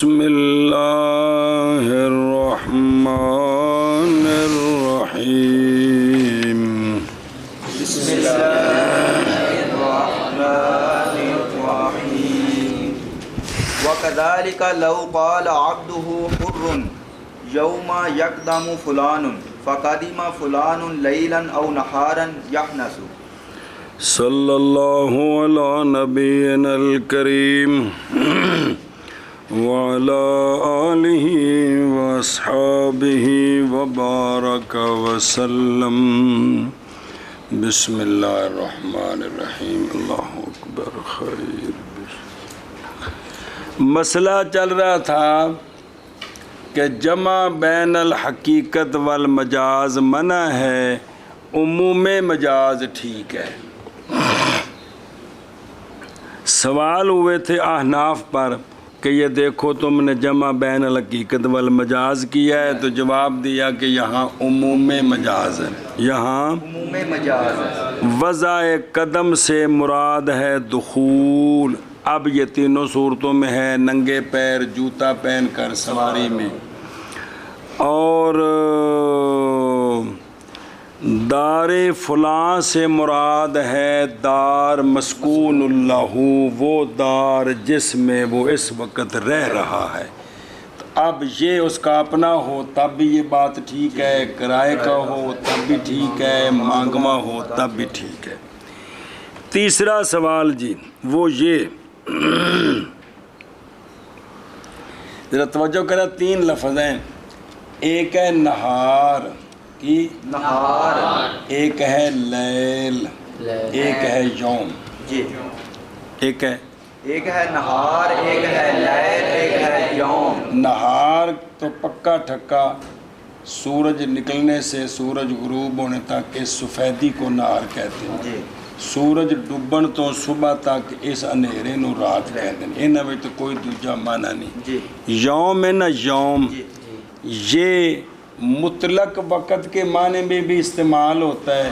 بسم اللہ الرحمن الرحیم بسم اللہ الرحمن الرحیم وَكَذَلِكَ لَوْ قَالَ عَبْدُهُ حُرٌّ يَوْمَ يَقْدَمُ فُلَانٌ فَقَدِمَ فُلَانٌ لَيْلًا أَوْ نَهَارًا يَحْنَسُ صلی اللہ علی نبینا الکریم وعلى آلہ واصحابہ وبارک وسلم بسم اللہ الرحمن الرحیم اللہ اکبر خیر مسئلہ چل رہا تھا کہ جمع بین الحقیقت والمجاز منع ہے، عموم مجاز ٹھیک ہے۔ سوال ہوئے تھے احناف پر کہ یہ دیکھو تم نے جمع بین الحقیقت والمجاز کیا ہے، تو جواب دیا کہ یہاں عموم مجاز ہے، یہاں عموم مجاز ہے۔ وضع قدم سے مراد ہے دخول۔ اب یہ تینوں صورتوں میں ہے، ننگے پیر جوتا پہن کر سواری میں، اور دار فلاں سے مراد ہے دار مسکون اللہ، وہ دار جس میں وہ اس وقت رہ رہا ہے۔ تو اب یہ اس کا اپنا ہو تب بھی یہ بات ٹھیک ہے، کرائے کا ہو تب بھی ٹھیک ہے، مانگوا ہو تب بھی ٹھیک ہے۔ تیسرا سوال جی وہ یہ ذرا توجہ کریں، تین لفظ ہیں، ایک ہے نہار کی، نہار، ایک ہے لیل، ایک ہے یوم۔ جی، ایک ہے نہار، ایک ہے لیل، ایک ہے یوم۔ نہار تو پکا ٹھکا سورج نکلنے سے سورج غروب ہونے تک اس سفیدی کو نہار کہتے ہیں، جی، سورج ڈبن تو صبح تک اس اندھیرے نو رات کہتے ہیں، انہاں وچ تو کوئی دوجا معنی نہیں۔ جی، یوم ہے نا، یوم جی، یہ مطلق وقت کے معنی میں بھی استعمال ہوتا ہے،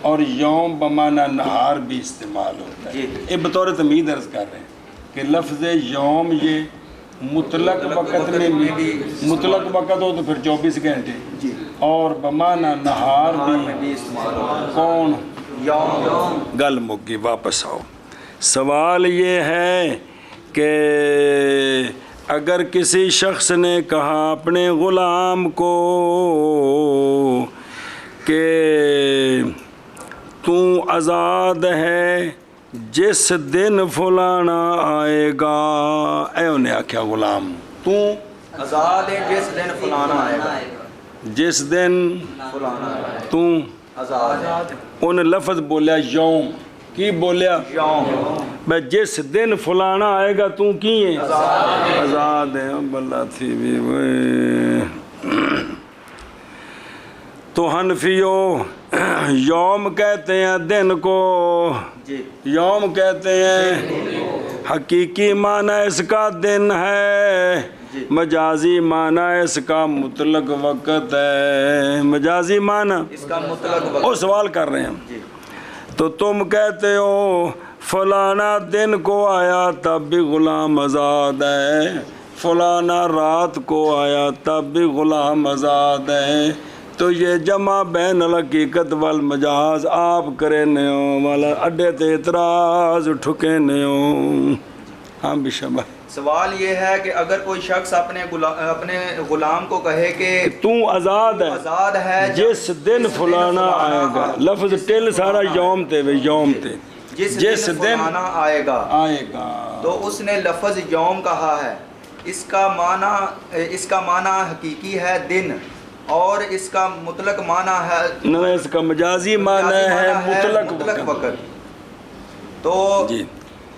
اور یوم بمعنی نہار بھی استعمال ہوتا ہے۔ جی، یہ بطور تمہید عرض کر رہے ہیں کہ لفظ یوم یہ مطلق وقت میں بھی، مطلق وقت ہو تو پھر 24 گھنٹے، جی، اور بمعنی نہار میں بھی بھی استعمال ہوتا ہے۔ کون؟ یوم۔ گل مکی، واپس آؤ۔ سوال یہ ہے کہ اگر کسی شخص نے کہا اپنے غلام کو کہ تو آزاد ہے جس دن فلانا آئے گا، اے انہیں آکھیا غلام تو آزاد ہے جس دن فلانا آئے گا، جس دن فلانا آئے گا، تو آزاد ہے، ان لفظ بولیا یوم، کی بولیا؟ یوم۔ میں جس دن فلانا آئے گا تو کی ہے؟ آزاد ہے۔ بلا تھی بھی تو حنفیوں یوم کہتے ہیں دن کو، جی، یوم کہتے ہیں، حقیقی معنی اس کا دن ہے، مجازی معنی اس کا مطلق وقت ہے۔ مجازی معنی اس کا مطلق وہ وقت۔ سوال کر رہے ہیں ہم۔ جی، تو تم کہتے ہو فلانا دن کو آیا تب بھی غلام آزاد ہے، فلانا رات کو آیا تب بھی غلام آزاد ہے، تو یہ جمع بین الحقیقت والمجاز آپ کرے نیو والا اڈے تے اعتراض ٹھکے نیو۔ ہاں بشبہ سوال یہ ہے کہ اگر کوئی شخص اپنے غلام کو کہے کہ تو آزاد ہے آزاد ہے جس دن فلانا آئے گا، لفظ ٹل سارا یوم تے وے، یوم تے جس دن فلانا آئے گا، آئے گا، تو اس نے لفظ یوم کہا ہے، اس کا معنی حقیقی ہے دن، اور اس کا مطلق معنی ہے، نہ اس کا مجازی معنی ہے مطلق وقت۔ تو جی،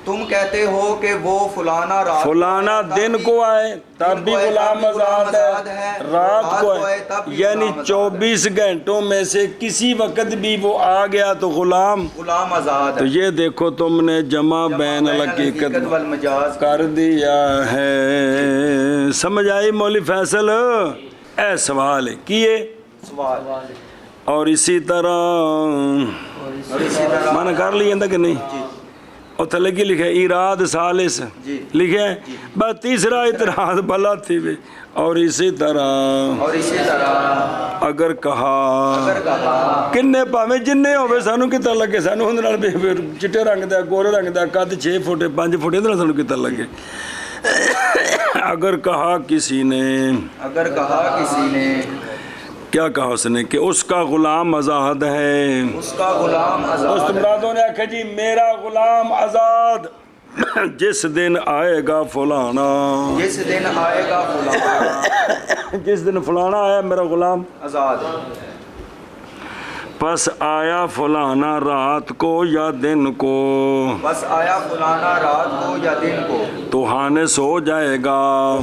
تم کہتے ہو کہ وہ فلانا رات فلانا دن کو آئے تب بھی غلام آزاد ہے، رات کو آئے یعنی 24 گھنٹوں میں سے کسی وقت بھی وہ آ گیا تو غلام آزاد تو ہے۔ یہ دیکھو تم نے جمع بین الحقیقت والمجاز کر دیا ہے۔ سمجھ آئی مولوی فیصل؟ اے سوال کیے، سوال، اور اسی طرح میں نے کر لیا کہ نہیں؟ اور تھلے کی لکھے ایراد ثالث جی لکھے بس تیسرا اعتراض بھلا تھی وے اور اسی طرح اگر کہا کنے پاویں جنے ہوے سانو کتا لگے سانو اون نال چٹے رنگ دا گورے رنگ دا قد 6 فٹ 5 فٹ اندر سانو کتا لگے اگر کہا کسی نے کیا کہا اس نے کہ اس کا غلام آزاد ہے اس مرادوں نے آکھا جی میرا غلام آزاد جس دن آئے گا فلانا جس دن فلانا آیا میرا غلام آزاد پس آیا فلانا رات کو یا دن کو تو حانس ہو جائے گا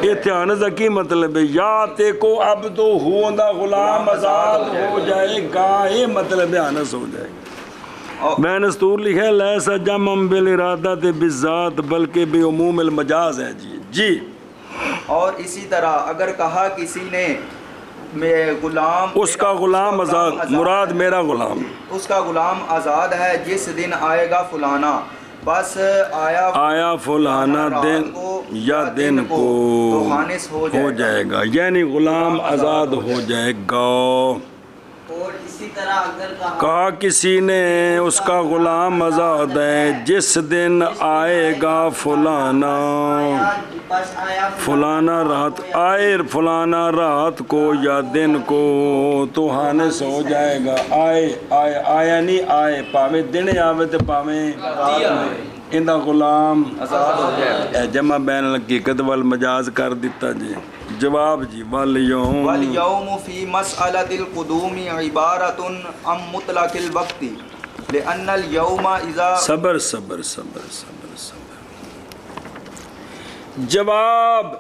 اتحانس کی مطلب ہے یا تے کو عبد ہوں دا غلام آزاد ہو جائے گا یہ مطلب ہے حانس ہو جائے گا میں نستور لکھے لیسا جمم بالارادت بالذات بلکہ بے عموم المجاز ہے جی اور اسی طرح اگر کہا کسی نے غلام اس کا غلام آزاد مراد میرا غلام اس کا غلام آزاد ہے جس دن آئے گا فلانا بس آیا فلانا دن یا دن کو تو حانس ہو جائے گا یعنی غلام آزاد ہو جائے گا اور اسی طرح اگر کہا کسی نے اس کا غلام آزاد ہے جس دن آئے گا فلانا فلانا رات کو یا دن کو تو حانس ہو جائے گا آیا نہیں آئے پاویں دن آوے تے پاویں اندہ غلام آزاد ہو جائے جمع بین الحقیقت والمجاز کر دیتا جی جواب جی والیوم فی مسئلۃ القدوم عبارۃ عن مطلق الوقت لأن اليوم اذا صبر جواب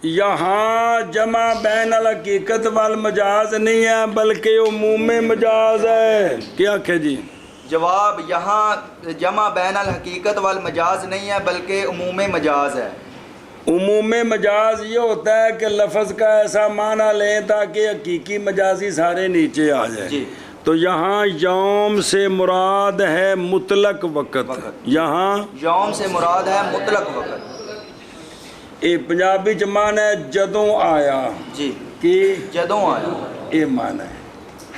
یہاں جمع بین الحقیقت والمجاز نہیں ہے بلکہ عموم مجاز ہے کیا کہ جی جواب یہاں جمع بین الحقیقت والمجاز نہیں ہے بلکہ عموم مجاز ہے عموم مجاز یہ ہوتا ہے کہ لفظ کا ایسا معنی لیں تاکہ حقیقی مجازی سارے نیچے آ جائیں جی تو یہاں یوم سے مراد ہے مطلق وقت یہاں یوم سے مراد ہے مطلق وقت یہ پنجابی چ معنی ہے جدوں آیا جی کہ جدوں آیا یہ معنی ہے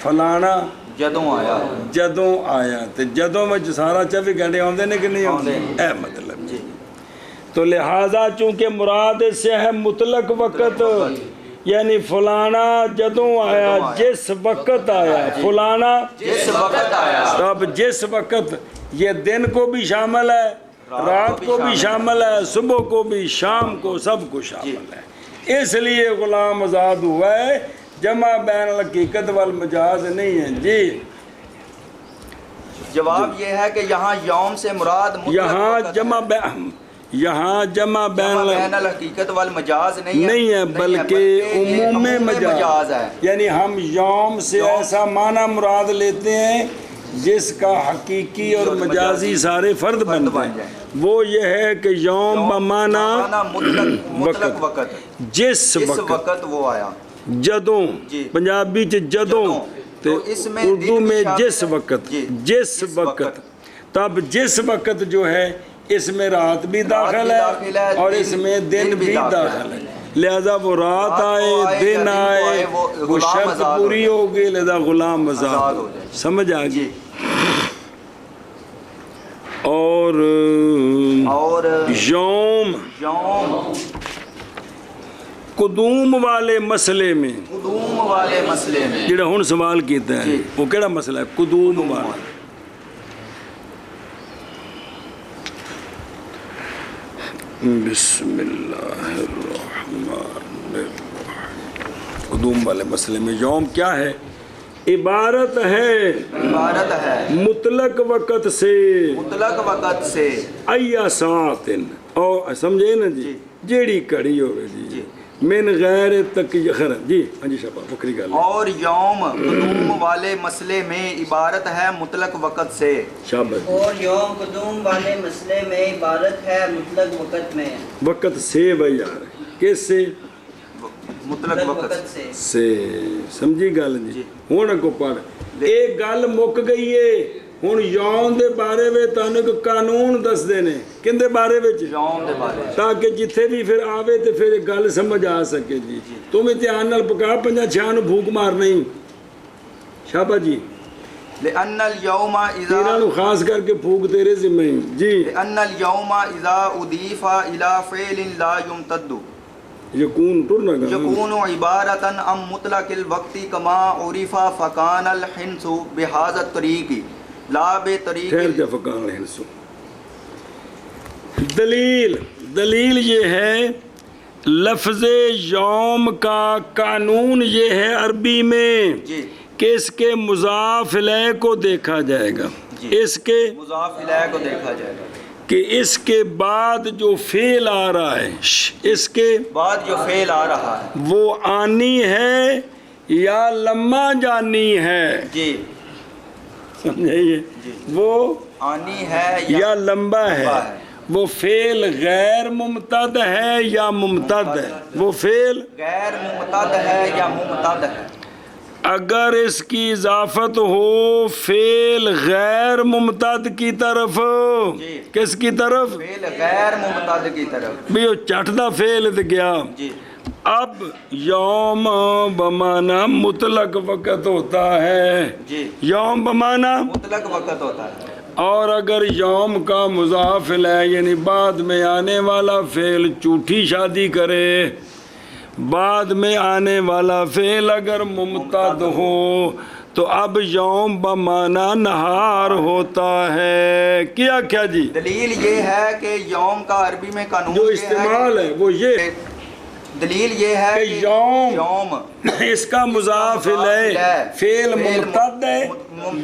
فلانا جدوں آیا تے جدوں میں سارا 24 گھنٹے آندے نے کہ نہیں آندے اے مطلب جی تو لہٰذا چونکہ مراد سے ہے مطلق وقت یعنی فلانا جدوں آیا جس وقت آیا فلانا جس وقت آیا تب جس وقت یہ دن کو بھی شامل ہے رات کو بھی شامل ہے صبح کو بھی شام کو سب کو شامل ہے اس لیے غلام آزاد ہوا ہے جمع بین الحقیقت والمجاز نہیں ہے جی جواب یہ ہے کہ یہاں یوم سے مراد یہاں جمع بین الحقیقت والمجاز نہیں ہے بلکہ عموم مجاز ہے یعنی ہم یوم سے ایسا معنی مراد لیتے ہیں جس کا حقیقی اور مجازی سارے فرد بن جائیں وہ یہ ہے کہ یوم بمعنی وقت جس وقت وہ آیا جدوں پنجابی جدوں اردو میں جس وقت تب جس وقت جو ہے اس میں رات بھی داخل ہے اور اس میں دن بھی داخل ہے لہذا وہ رات آئے دن آئے وہ شرط پوری ہوگی لہذا غلام آزاد سمجھ آگئی اور یوم قدوم والے مسئلے میں جڑا ہن سوال کیتا ہے وہ کیڑا مسئلہ ہے قدوم والا بسم اللہ الرحمن الرحیم قدوم والے مسئلے میں یوم کیا ہے عبارت ہے مطلق وقت سے ایا ساعتن اور سمجھے نا جی جیڑی کڑی ہوئے جی من غیر تکیخر جی ہاں جی شبہ بکری گل اور یوم قدوم والے مسئلے میں عبارت ہے مطلق وقت سے شابت اور یوم قدوم والے مسئلے میں عبارت ہے مطلق وقت میں وقت سے بھائی یار کس سے مطلق وقت سے سمجھی گل جی ہونا کو پڑھ ایک گل مک گئی ہے ਹੁਣ ਯੌਮ ਦੇ ਬਾਰੇ ਵਿੱਚ ਤੁਹਾਨੂੰ ਇੱਕ ਕਾਨੂੰਨ ਦੱਸਦੇ ਨੇ, ਕਿੰਦੇ ਬਾਰੇ ਵਿੱਚ? ਯੌਮ ਦੇ ਬਾਰੇ, ਤਾਂ ਕਿ ਜਿੱਥੇ ਵੀ ਫਿਰ ਆਵੇ ਤੇ ਫਿਰ ਇਹ ਗੱਲ ਸਮਝ ਆ ਸਕੇ ਜੀ। ਤੂੰ ਵੀ ਧਿਆਨ ਨਾਲ ਪਕਾ, ਪੰਜਾਂ ਛਿਆਂ ਨੂੰ ਫੂਕ ਮਾਰ ਨਹੀਂ। ਸ਼ਾਬਾਸ਼ ਜੀ। لأن اليوم تیرا إذا نو خاص کر کے پھوک تیرے ذمہ ہی جی۔ لأن اليوم إذا أضيف إلى فعل لا يمتد یکون ٹرنا گا يكون عبارة عن مطلق الوقت كما عرف فكان الحنس بهذا الطريق لا بطريق خیر جا فکان الحنسو۔ دلیل یہ ہے لفظ یوم کا قانون یہ ہے عربی میں جی کہ اس کے مضاف الیہ کو دیکھا جائے گا، اس کے مضاف الیہ کو دیکھا جائے گا کہ اس کے بعد جو فعل آ رہا ہے، اس کے بعد جو فعل آ رہا ہے وہ آنی ہے یا لمحہ جانی ہے، جی سمجھائیے، وہ آنی ہے یا لمبا ہے، وہ فعل غیر ممتد ہے یا ممتد ہے، وہ فعل غیر ممتد ہے یا ممتد ہے۔ اگر اس کی اضافت ہو فعل غیر ممتد کی طرف، جی کس کی طرف؟ فعل غیر ممتد کی طرف، بھی وہ چٹدا فعل تے گیا۔ جی اب یوم بمانا مطلق وقت ہوتا ہے، جی یوم بمانا، مطلق وقت ہوتا ہے۔ اور اگر یوم کا مضاف ہے یعنی بعد میں آنے والا فعل جھوٹی شادی کرے، بعد میں آنے والا فعل اگر ممتد ہو تو اب یوم بمانا نہار ہوتا ہے۔ کیا جی؟ دلیل یہ ہے کہ یوم کا عربی میں قانون جو یہ استعمال ہے وہ یہ کہ دلیل یہ ہے کہ کہ یوم اس کا مضاف الیہ فعل ممتد ہے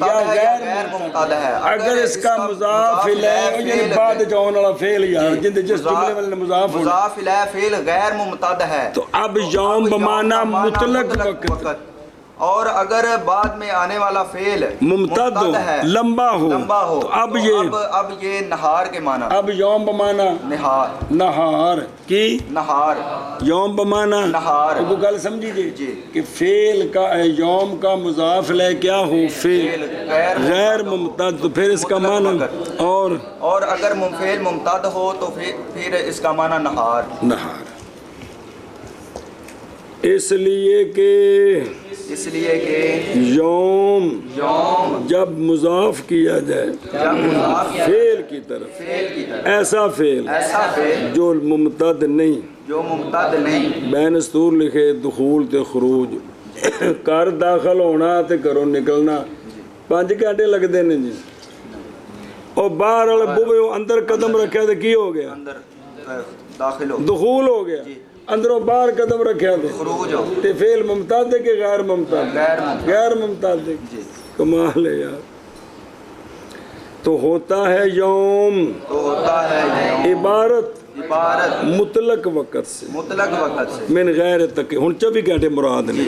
یا غیر ممتد ہے۔ اگر اس کا مضاف الیہ یعنی بعد جاؤن والا فعل یار جس جملے والے مضاف ہونا، مضاف الیہ فعل غیر ممتد ہے تو اب یوم بمانا مطلق وقت، اور اگر بعد میں آنے والا فعل ممتد ہو، ہے، لمبا ہو، تو اب یہ نہار کے معنی، اب یوم بمانا نہار کی، نہار یوم بمانا نہار، کو گل سمجھیے جی کہ فعل کا یوم کا مضاف الیہ کیا ہو؟ فعل غیر ممتد، تو پھر اس کا معنی اور اگر فعل ممتد ہو تو پھر اس کا معنی نہار، نہار۔ اس لیے کہ یوم جب مضاف کیا جائے فعل کی طرف، ایسا فعل جو ممتد نہیں، بین سطور لکھے دخول تے خروج، کر داخل ہونا تے کرو نکلنا 5 گھنٹے لگتے ہیں جی، اور باہر والے بوبے اندر قدم رکھا تو کی ہو گیا؟ دخول ہو گیا، اندروں باہر قدم رکھیا تھے تے فعل ممتد ہے کہ غیر ممتد؟ غیر ممتد ہے۔ کمال ہے یار۔ تو ہوتا ہے یوم عبارت مطلق وقت سے، من غیر تک، ہن 24 گھنٹے مراد نے،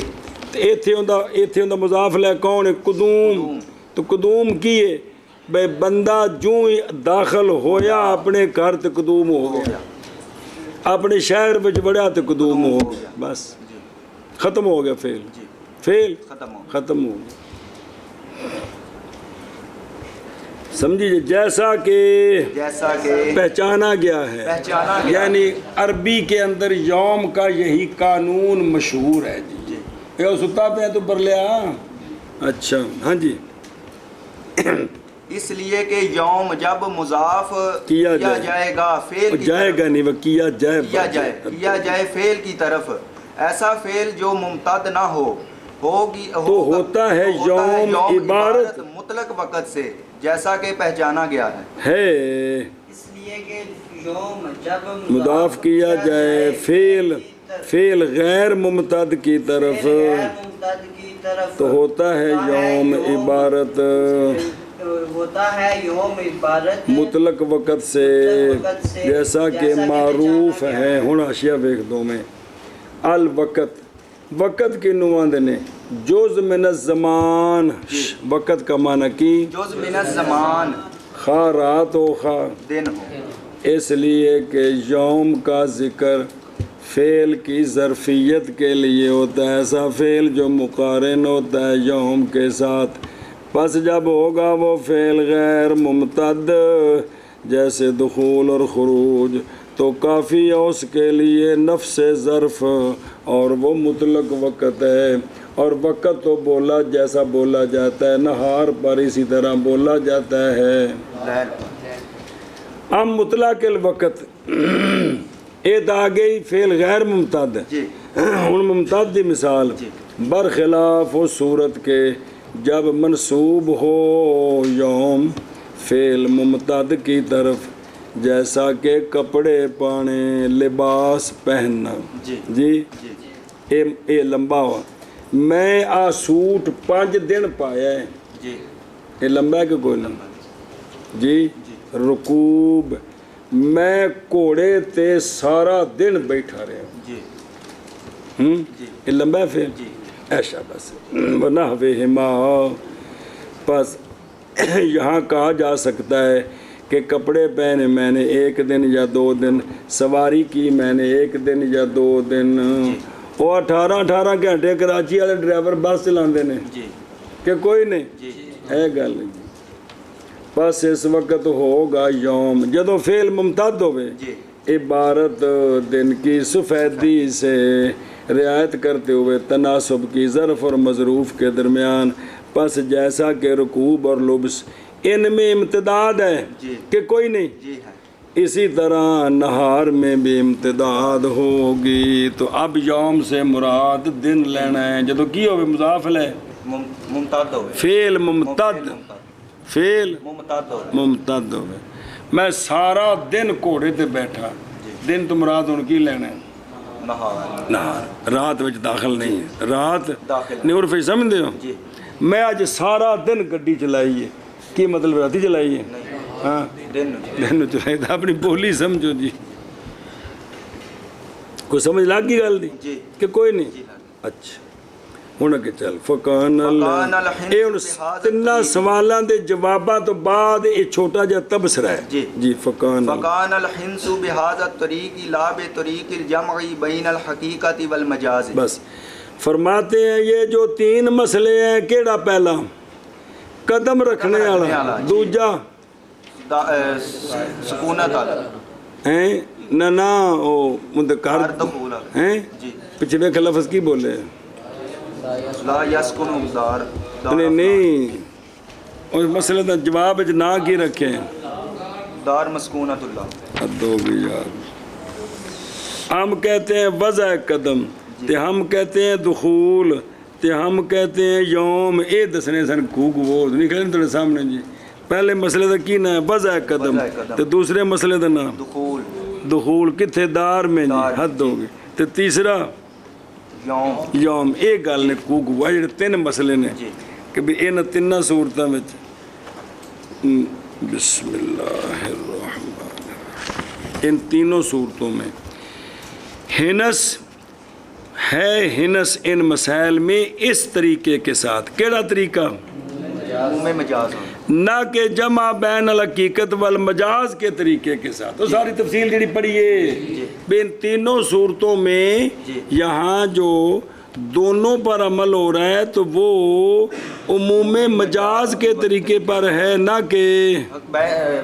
ایتھے ہوندا مضاف لے کون ہے؟ قدوم۔ تو قدوم کی ہے بے بندہ جوں ہی داخل ہویا اپنے گھر تے قدوم ہو گیا، اپنے شہر وچ بڑھیا تے قدوم ہو گیا، بس ختم ہو گیا فعل ختم ہو گیا۔ سمجھیے جیسا کہ پہچانا گیا ہے، یعنی عربی کے اندر یوم کا یہی قانون مشہور ہے جی۔ یہ ستا پہ تو پر لیا، اچھا ہاں جی۔ اس لیے کہ یوم جب مضاف کیا جائے گا فعل جائے گا نہیں، وہ کیا جائے فعل کی طرف، ایسا فعل جو ممتد نہ ہو ہوگی تو ہوتا ہے یوم عبارت مطلق وقت سے، جیسا کہ پہچانا گیا ہے۔ اس لیے کہ یوم جب مضاف کیا جائے فعل غیر ممتد کی طرف تو ہوتا ہے یوم عبارت مطلق وقت سے، جیسا کہ معروف ہے۔ ہن حاشیہ ویکھ دو میں الوقت، وقت کی نمائندے نے جز من الزمان، وقت کا معنی کی جز من الزمان، خواہ رات ہو خواہ دن ہو، اس لیے کہ یوم کا ذکر فعل کی ظرفیت کے لیے ہوتا ہے، ایسا فعل جو مقارن ہوتا ہے یوم کے ساتھ، پس جب ہوگا وہ فعل غیر ممتد جیسے دخول اور خروج تو کافی ہے اس کے لیے نفس ظرف اور وہ مطلق وقت ہے، اور وقت تو بولا جیسا بولا جاتا ہے، نہار پر اسی طرح بولا جاتا ہے۔ اب مطلق الوقت ایک آ گئی فعل غیر ممتد، ہن ممتد دی مثال برخلاف اس صورت کے جب منسوب ہو یوم فعل ممتد کی طرف، جیسا کہ کپڑے پانے، لباس پہننا۔ جی اے لمبا ہوا، میں آ سوٹ 5 دن پایا ہے، یہ لمبا ہے کہ کوئی لمبا؟ جی رکوب، میں گھوڑے تے سارا دن بیٹھا رہا، یہ لمبا ہے پھر ایسا بس وَنَحْوِهِمَا۔ بس یہاں کہا جا سکتا ہے کہ کپڑے پہنے میں نے 1 دن یا 2 دن، سواری کی میں نے 1 دن یا 2 دن، وہ 18 گھنٹے کراچی والے ڈرائیور بس چلاندے نے کہ کوئی نہیں ہے گل نہیں۔ بس اس وقت ہوگا یوم جدو فعل ممتد ہوئے، عبارت دن کی سفیدی سے رعایت کرتے ہوئے تناسب کی ظرف اور مظروف کے درمیان، پس جیسا کہ رکوب اور لبس ان میں امتداد ہے کہ کوئی نہیں، اسی طرح نہار میں بھی امتداد ہوگی۔ تو اب یوم سے مراد دن لینا ہے جدو کی ہوئے مضاف لے ممتد ہوئے، فعل ممتد، فعل ممتد ہوئے، میں سارا دن گھوڑے تے بیٹھا، دن تو مراد ان کی لینا ہے نہار، رات وچ داخل نہیں ہے، رات نہیں عرف سمجھتے ہو۔ میں آج سارا دن گڈی چلائی ہے، کی مطلب راتی چلائی ہے؟ ہاں دن چلائی تھا، اپنی بولی سمجھو جی، کوئی سمجھ لگ گئی گل دی کہ کوئی نہیں؟ اچھا ہوں کہ چل فکان تین سوالاں دے جواباں تو بعد یہ چھوٹا جا تبصرہ ہے جی۔ فکان الحنس بهذا الطریق لا بطریق الجمع بین الحقیقت والمجاز۔ بس فرماتے ہیں یہ جو 3 مسئلے ہیں، کیڑا پہلا قدم رکھنے والا، دوجا سکونت والا ہیں نہ او مدکار ہیں، پیچھے دیکھ لفظ کی بولے لا یسکن دار، نہیں اس مسئلے کا جواب نہ کی رکھیں، دار مسکونت اللہ حد ہوگی یار۔ ہم کہتے ہیں وضع قدم تے ہم کہتے ہیں دخول تے ہم کہتے ہیں یوم، اے دسنے سن کوک وہ نکلے تھوڑے سامنے جی۔ پہلے مسئلے دا کی نہ ہے وضع قدم تے دوسرے مسئلے دا نام دخول کتھے دار میں جی، حد ہوگی، تے تیسرا یوم۔ ایک گل نے کوک ہوا جڑے 3 مسئلے نے کہ بھی ان 3 صورتوں میں بسم اللہ الرحمن الرحیم، ان تینوں صورتوں میں ہنس ہے، ہنس ان مسائل میں اس طریقے کے ساتھ، کیڑا طریقہ؟ مجاز، نہ کہ جمع بین الحقیقت والمجاز کے طریقے کے ساتھ۔ تو ساری تفصیل جڑی پڑھیے بین تینوں صورتوں میں یہاں جو دونوں پر عمل ہو رہا ہے تو وہ عموم مجاز کے طریقے پر ہے، نہ کہ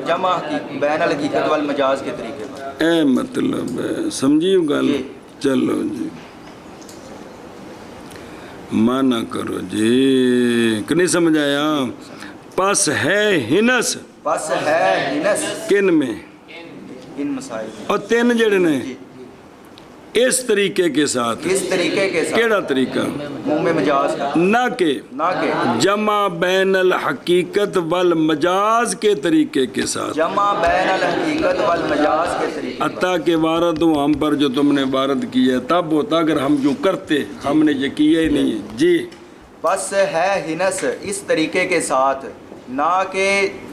جمع بین الحقیقت والمجاز کے طریقے پر۔ اے مطلب ہے سمجھی گل؟ چلو جی مانا کرو جی، کہ نہیں سمجھ آیا؟ پس ہے ہنس، پس ہے ہنس کن میں؟ ان مسائل میں، اور 3 جڑے نے اس طریقے کے ساتھ، اس طریقے کے ساتھ، کیڑا طریقہ؟ عموم مجاز کا، نہ کہ جمع بین الحقیقت والمجاز کے طریقے کے ساتھ، جمع بین الحقیقت والمجاز کے طریقے، حتیٰ کہ وارد ہو ہم پر جو تم نے وارد کیا ہے، تب ہوتا اگر ہم جو کرتے، ہم نے یہ کیا ہی نہیں ہے جی۔ بس ہے ہنس اس طریقے کے ساتھ، نہ کہ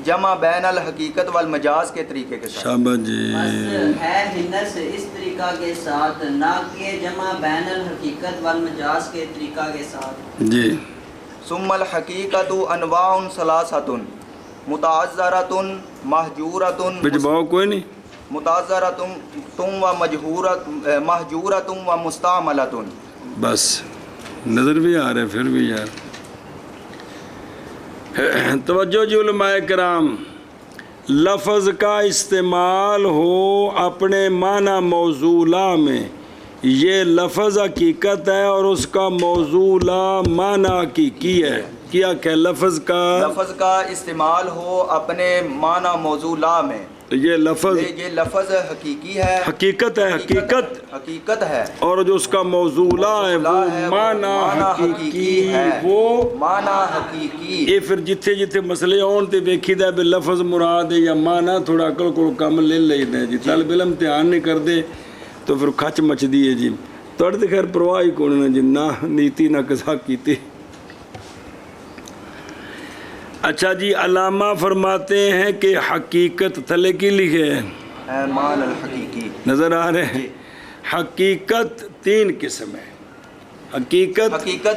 جمع بین الحقیقت والمجاز کے طریقے کے ساتھ۔ شابہ جی۔ بس ہے ہنس اس طریقہ کے ساتھ، نہ کہ جمع بین الحقیقت والمجاز کے طریقہ کے ساتھ جی۔ ثم الحقیقت انواع ثلاثۃ متعذرۃ محجورۃ، بجباؤ کوئی نہیں، متعذرۃ و محجورۃ و مستعملۃ۔ بس نظر بھی آ رہے پھر بھی یار توجہ جی علماء کرام، لفظ کا استعمال ہو اپنے معنی موضوع میں، یہ لفظ حقیقت ہے اور اس کا موضوع معنی حقیقی ہے۔ کیا کہ لفظ کا استعمال ہو اپنے معنی موضوع میں، تو یہ لفظ حقیقی ہے، حقیقت ہے، اور جو اس کا موضوع ہے وہ معنی حقیقی ہے، وہ معنی حقیقی۔ یہ پھر جتھے جتھے مسئلے ہون تے ویکھی دا بھی لفظ مراد ہے یا معنی تھوڑا عقل کو کم لے لئی دے جی، طالب علم دھیان نہیں کر دے تو پھر کھچ مچ دیئے جی، توڑ تے خیر پرواہ ہی کون جی، نہ نیتی نہ قضا کیتی۔ اچھا جی، علامہ فرماتے ہیں کہ حقیقت تھلے کی لکھے ہے، معنی الحقیقی نظر آ رہے ہیں۔ حقیقت 3 قسم ہے، حقیقت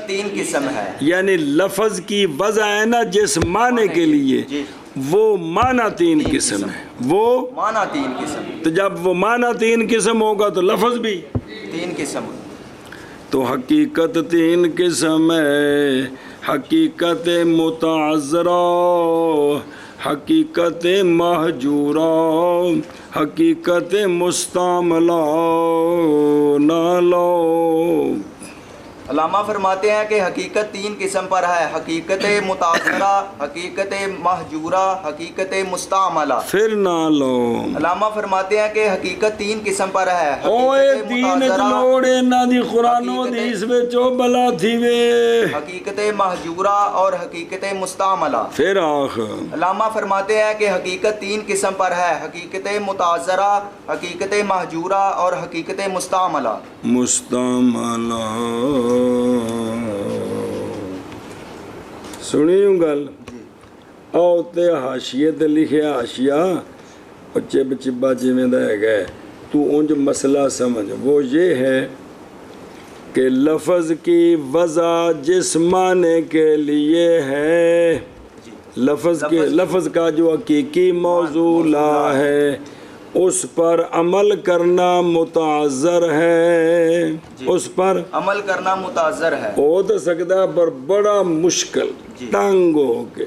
3 قسم ہے، یعنی لفظ کی وضع ہے نا جس معنی کے لیے، وہ معنی 3 قسم ہے، وہ معنی 3 قسم، تو جب وہ معنی 3 قسم ہوگا تو لفظ بھی 3 قسم۔ تو حقیقت 3 قسم ہے، حقیقت متعذرہ، حقیقت محجورہ، حقیقت مستعملہ نہ لو۔ علامہ فرماتے ہیں کہ حقیقت 3 قسم پر ہے، حقیقت متعذرہ، حقیقت محجورہ، حقیقت مستعملہ۔ پھر نہ لو۔ علامہ فرماتے ہیں کہ حقیقت 3 قسم پر ہے، اوے دین جلوڑے نہ دی قرآن و حدیث وچو بلا تھی وے، حقیقت محجورہ اور حقیقت مستعملہ۔ پھر آخ علامہ فرماتے ہیں کہ حقیقت 3 قسم پر ہے، حقیقت متعذرہ، حقیقت محجورہ اور حقیقت مستعملہ۔ مستعملہ سنی ہوں گل او تے حاشیے تے لکھے حاشیہ بچے بچے باجے میں دے گئے تو انج مسئلہ سمجھ، وہ یہ ہے کہ لفظ کی وضع جس معنی کے لیے ہے، لفظ کا جو حقیقی موضوع لا ہے اس پر عمل کرنا متعذر ہے، اس پر عمل کرنا متعذر ہے، ہو تو سکتا پر بڑا مشکل تنگ ہو کے،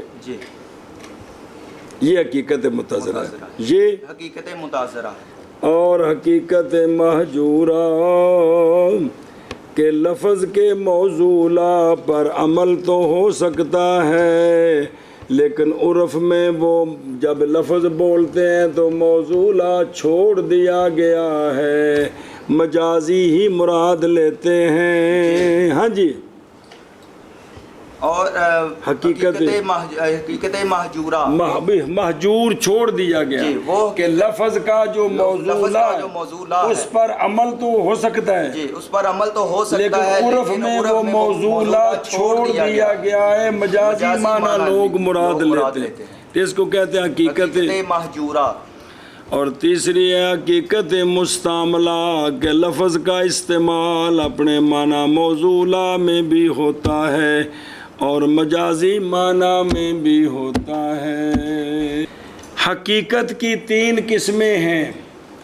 یہ حقیقت متعذرہ ہے، یہ حقیقت متعذرہ۔ اور حقیقت محجورہ کہ لفظ کے موضوع پر عمل تو ہو سکتا ہے لیکن عرف میں وہ جب لفظ بولتے ہیں تو موضوع چھوڑ دیا گیا ہے، مجازی ہی مراد لیتے ہیں۔ ہاں جی، اور حقیقت محجورہ محجور چھوڑ دیا گیا کہ لفظ کا جو موضوع اس پر عمل تو ہو سکتا ہے، اس پر عمل تو ہو سکتا ہے لیکن عرف میں وہ موضوع چھوڑ دیا گیا ہے، مجازی معنی لوگ مراد لیتے ہیں، اس کو کہتے ہیں حقیقت محجورہ۔ اور تیسری ہے حقیقت مستعملہ کہ لفظ کا استعمال اپنے معنی موضوع میں بھی ہوتا ہے اور مجازی معنی میں بھی ہوتا ہے۔ حقیقت کی 3 قسمیں ہیں،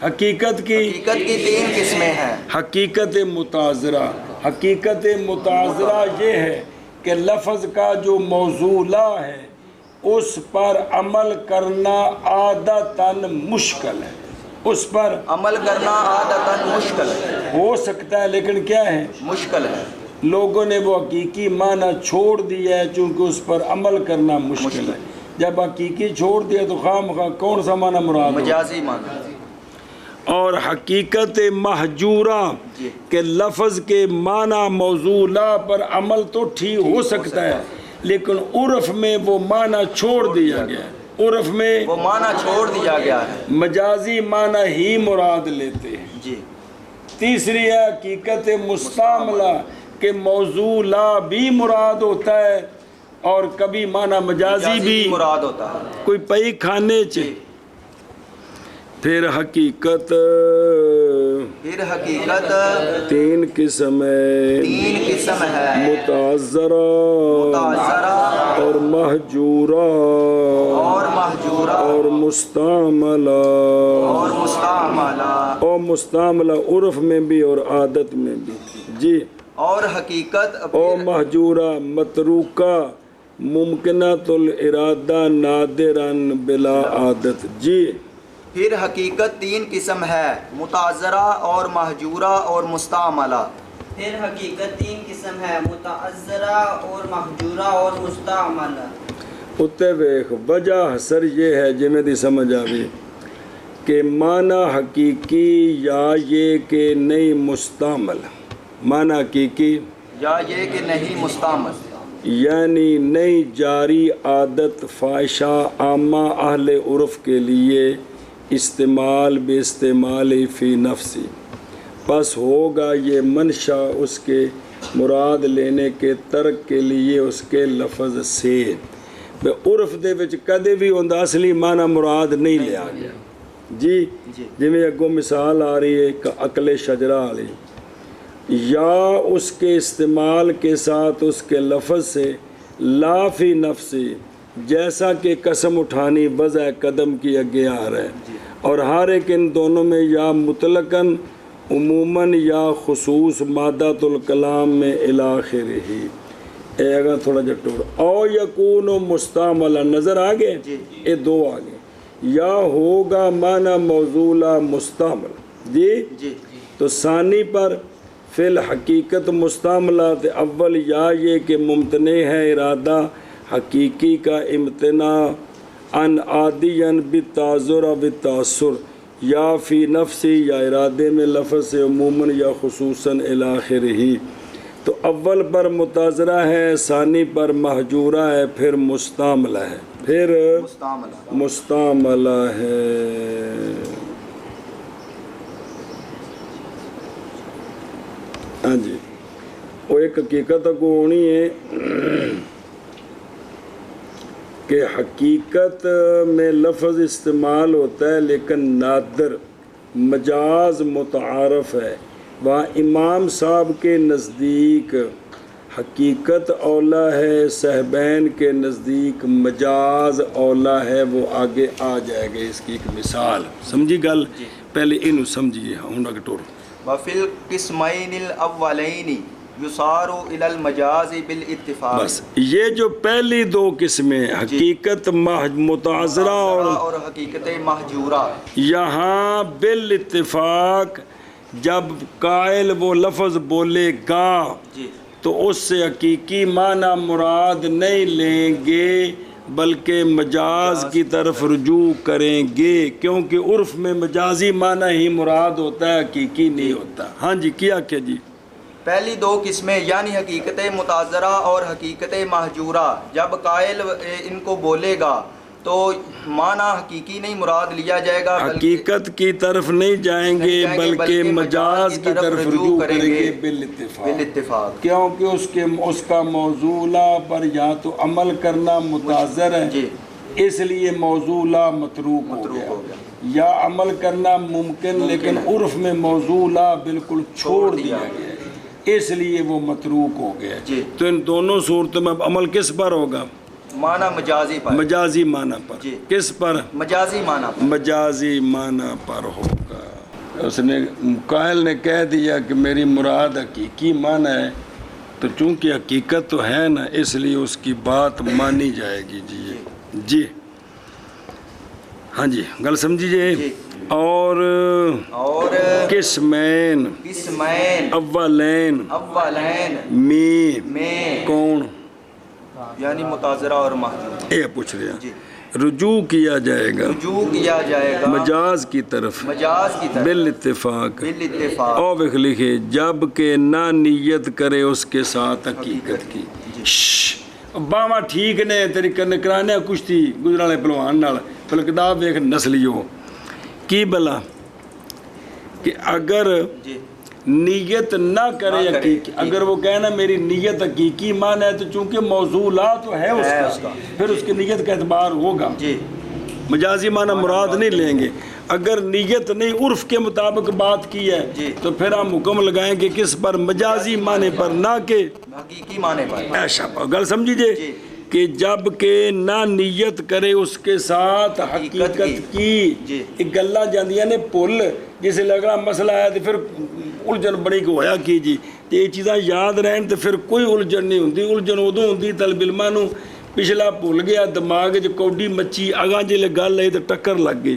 حقیقت کی 3 قسمیں ہیں۔ حقیقت متعذرہ، حقیقت متعذرہ یہ ہے کہ لفظ کا جو موضوع ہے اس پر عمل کرنا عادتاً مشکل ہے، اس پر عمل کرنا عادتاً مشکل ہے، ہو سکتا ہے لیکن کیا ہے، مشکل ہے۔ لوگوں نے وہ حقیقی معنی چھوڑ دیا ہے چونکہ اس پر عمل کرنا مشکل ہے۔ جب حقیقی چھوڑ دیا تو خواہ کون سا معنی مراد، مجازی معنی۔ اور حقیقت محجورہ کہ لفظ کے معنی موضوع پر عمل تو ٹھیک ہو سکتا ہے لیکن عرف میں وہ معنی چھوڑ دیا گیا ہے، عرف میں وہ معنی چھوڑ دیا گیا ہے، مجازی معنی ہی مراد لیتے ہیں۔ جی۔ تیسری ہے حقیقت مستعملہ کہ موضوع بھی مراد ہوتا ہے اور کبھی معنی مجازی بھی مراد ہوتا ہے، کوئی پئی کھانے چے۔ پھر حقیقت 3 قسم ہے، متعذرہ اور محجورہ اور مستعملہ، اور مستعملہ عرف میں بھی اور عادت میں بھی۔ جی، اور حقیقت اور محجورہ متروکہ ممکنۃ الارادہ نادراً بلا عادت. جی پھر حقیقت تین قسم ہے، متعذرہ اور محجورہ اور مستعملہ. پھر حقیقت تین قسم ہے، متعذرہ اور محجورہ اور مستعملہ. اتے ویخ وجہ حسر یہ ہے جی میں دی سمجھ آوی کہ معنی حقیقی یا یہ کہ نہیں مستعمل. معنی حقیقی یا یہ کہ نہیں مستعمل، یعنی نئی جاری عادت فائشہ عامہ اہل عرف کے لیے استعمال بے استعمال فی نفسی. پس ہوگا یہ منشا اس کے مراد لینے کے ترک کے لیے اس کے لفظ سے. بے عرف دے وچ کدے بھی ہوندا اصلی معنی مراد نہیں لیا گیا. جی جی میں اگوں مثال آ رہی ہے کہ عقل شجرہ والی، یا اس کے استعمال کے ساتھ اس کے لفظ سے لا فی نفسی، جیسا کہ قسم اٹھانی وضع قدم کی آگے آ رہا ہے. اور ہر ایک ان دونوں میں یا مطلقاً عموماً یا خصوص مادۃ الکلام میں الاخر ہی. اے اگر تھوڑا جا ٹوڑ او یکون مستعملہ نظر آگے، اے دو آگے. یا ہوگا معنی موضوعہ مستعمل. جی تو ثانی پر فی الحقیقت مستعملہ، اول یا یہ کہ ممتنع ہے ارادہ حقیقی کا امتناع ان عادیاً بالتعذر و بالتاثر، یا فی نفسی یا ارادے میں لفظ سے عموماً یا خصوصاً الاخر ہی. تو اول پر متعذرہ ہے، ثانی پر محجورہ ہے، پھر مستعملہ ہے، پھر مستعملہ ہے. ہاں جی وہ ایک حقیقت کو ہونی ہے کہ حقیقت میں لفظ استعمال ہوتا ہے لیکن نادر، مجاز متعارف ہے. وہاں امام صاحب کے نزدیک حقیقت اولا ہے، صاحبین کے نزدیک مجاز اولا ہے. وہ آگے آ جائے گا اس کی ایک مثال. سمجھی گل؟ پہلے انہوں سمجھیے. ہوں ڈاکٹر وَفِي الْقِسْمَيْنِ الْأَوَّلَيْنِ يُصَارُ إِلَى الْمَجَازِ بِالْاتِّفَاقِ. بس یہ جو پہلی دو قسمیں حقیقت متعذرہ اور حقیقت محجورہ، یہاں بالاتفاق جب قائل وہ لفظ بولے گا تو اس سے حقیقی معنی مراد نہیں لیں گے بلکہ مجاز کی طرف رجوع کریں گے، کیونکہ عرف میں مجازی معنی ہی مراد ہوتا ہے، حقیقی نہیں ہوتا. ہاں جی کیا کہ جی پہلی دو قسمیں یعنی حقیقت متعذرہ اور حقیقت محجورہ، جب قائل ان کو بولے گا تو معنی حقیقی نہیں مراد لیا جائے گا، حقیقت کی طرف نہیں جائیں گے بلکہ مجاز کی طرف رجوع کریں گے بالاتفاق. کیونکہ اس کا موضوع پر یا تو عمل کرنا متعذر ہے، اس لیے موضوع متروک ہو گیا، یا عمل کرنا ممکن لیکن عرف میں موضوع بالکل چھوڑ دیا گیا، اس لیے وہ متروک ہو گیا. تو ان دونوں صورتوں میں اب عمل کس پر ہوگا؟ معنی مجازی پر. مجازی معنی پر. کس پر؟ مجازی معنی پر. مجازی معنی پر ہوگا. اس نے قائل نے کہہ دیا کہ میری مراد حقیقی معنی ہے، تو چونکہ حقیقت تو ہے نا اس لیے اس کی بات مانی جائے گی. جی ہاں جی گل سمجھیے. اور قسمین اولین میں کون یعنی متعذرہ اور محجورہ، یہ پوچھ رہے ہیں. رجوع کیا جائے گا مجاز کی طرف بالاتفاق. اور ویکھ لکھے جب کہ نہ نیت کرے اس کے ساتھ حقیقت کی. باواں ٹھیک نے تیری کرانے کشتی گزرا والے پہلوان نال فلکداب ویکھ نسلیو کی بلا کہ اگر نیت نہ کرے حقیقی، اگر وہ کہنا میری نیت حقیقی معنی ہے تو چونکہ موضوع تو ہے اس کا، پھر اس کی نیت کا اعتبار ہوگا. مجازی معنی مراد نہیں لیں گے. اگر نیت نہیں عرف کے مطابق بات کی ہے تو پھر ہم حکم لگائیں گے کس پر؟ مجازی معنی پر، نہ کہ حقیقی معنی پر. ایسا گل سمجھیے کہ جب کہ نہ نیت کرے اس کے ساتھ حقیقت کی. ایک گلاں جاندیاں نے پل جسے لگ رہا مسئلہ ہے تو پھر الجھن بڑی کہ ہویا کی جی. یہ چیزاں یاد رہن تو پھر کوئی الجھن نہیں ہوندی. الجھن ادوں ہوندی طالب علماں نوں ਪਿਛਲਾ ਭੁੱਲ ਗਿਆ, ਦਿਮਾਗ 'ਚ ਕੌਡੀ ਮੱਚੀ, ਅਗਾਂ ਜੇ ਗੱਲ ਆਈ ਤਾਂ ਟੱਕਰ ਲੱਗ ਗਈ।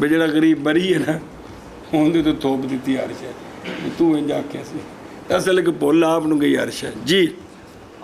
ਵੀ ਜਿਹੜਾ ਗਰੀਬ ਬਰੀ ਹੈ ਨਾ ਉਹਦੇ ਤੋਂ ਥੋਪ ਦਿੱਤੀ ਅਰਸ਼ ਹੈ, ਤੂੰ ਇੰਜ ਆਖਿਆ ਸੀ। ਅਸਲ ਕਿ ਭੁੱਲ ਆਪ ਨੂੰ ਗਈ ਅਰਸ਼ ਹੈ ਜੀ।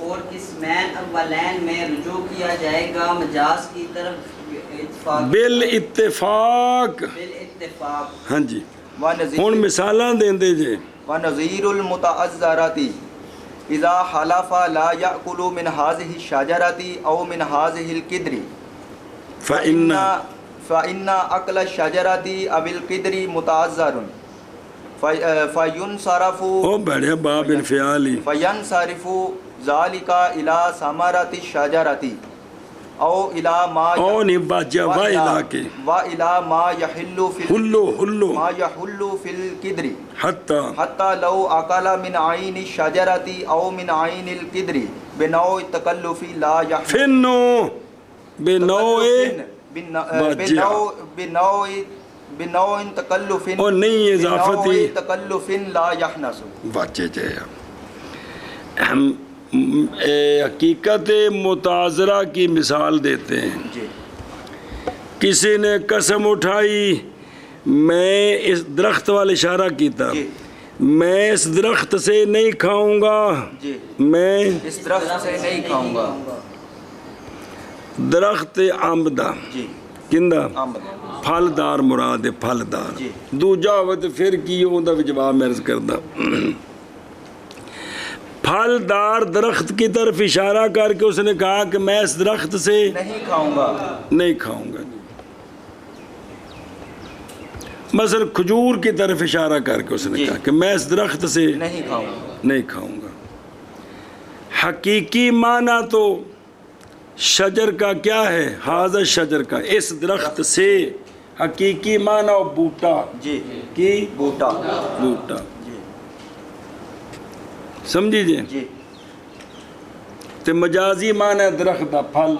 اور قسمین اولین میں رجوع کیا جائے گا مجاز کی طرف اتفاق ਬਿਲ ਇਤਫਾਕ। بالاتفاق۔ ہاں جی ہن مثالاں دیندے جے۔ ونظیر المتعذرات اذا حلف لا یاکل من هذه الشجرة او من هذه القدر فإن أكل الشجرة أو القدر متعذر فينصرف او بڑے باب انفعالی فينصرف ذلك إلى ثمرة الشجرة او إلى ما او نہیں باجا وا علاقے وإلى ما يحل في حلو ما يحل في القدر حتی لو أكل من عين الشجرة أو من عين القدر بنوع التكلف لا يحل فنو بنوع بنوع تکلف اور نہیں اضافتی تکلف لا یحنس بچے جائے۔ حقیقت متعذرہ کی مثال دیتے ہیں۔ کسی نے قسم اٹھائی میں اس درخت والا اشارہ کیتا، میں اس درخت سے نہیں کھاؤں گا، میں اس درخت سے نہیں کھاؤں گا۔ درخت آمدہ کندہ پھلدار مراد ہے، پھلدار۔ دوجا وقت پھر کی ہوندہ بھی جواب میں عرض کردہ، پھلدار درخت کی طرف اشارہ کر کے اس نے کہا کہ میں اس درخت سے نہیں کھاؤں گا، نہیں کھاؤں گا۔ مثلا کھجور کی طرف اشارہ کر کے اس نے کہا کہ میں اس درخت سے نہیں کھاؤں گا۔ حقیقی معنی تو شجر کا کیا ہے؟ حاضر شجر کا، اس درخت سے۔ حقیقی معنی بوٹا کی بوٹا سمجھی جی۔ تے مجازی معنی درخت دا پھل،